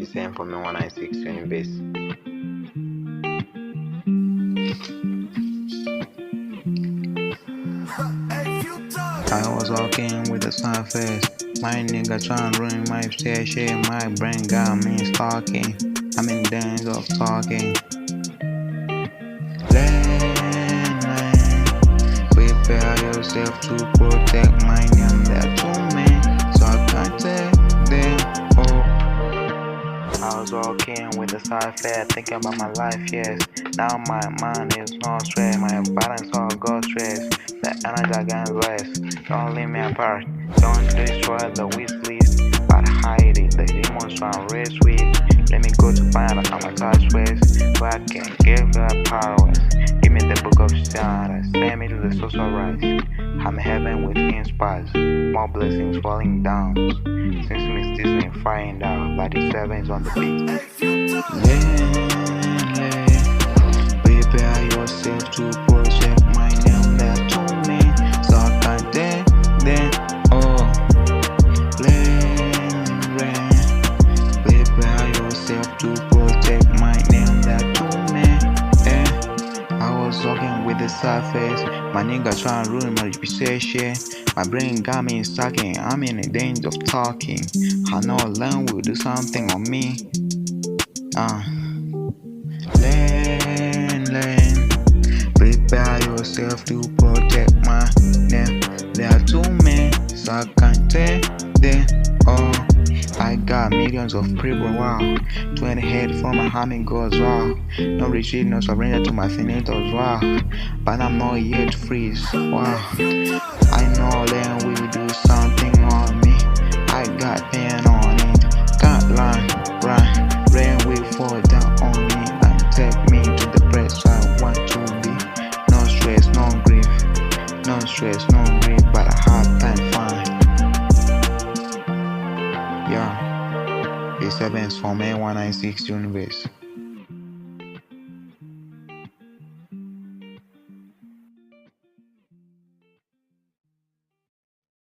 The same for me 196 Universe. I was walking with a sad face. My nigga tryna ruin my shit. My brain got me stalking. I'm in danger of talking. Lane, prepare yourself to protect my name. They're too many, so I can't take them all. I was walking with a sad face, thinking about my life, yes. Now my mind is no stress, my balance all go stress. The energy against less, don't leave me apart. Don't destroy the wish list, but hide it. The demons try to race with. Let me go to find out I'm attached with, so I can give her powers. Give me the book of stars, send me to the social rise. I'm heaven with inspires, more blessings falling down. Since Miss Disney find out, like the sevens on the beat. Prepare yourself to project my name there to me, so I can take them all. Rain. Prepare yourself to protect my name there to me. I was walking with the surface, my nigga tryna ruin my reputation. My brain got me sucking, I'm in the danger of talking. I know Len will do something on me. Lane, prepare yourself to protect my name. There are too many, so I can't take them all. I got millions of people, wow. 20 head for my humming goes, wow. No retreat, no surrender to my finitos, wow. But I'm not yet freeze, wow. I know Len will do something on me. I got pain on it, can't lie, right. Rain will fall down on me and take me to the place I want to be. No stress, no grief, no stress, no grief, but a hard time fine. Yeah, it's Heavenzx from 196 Universe.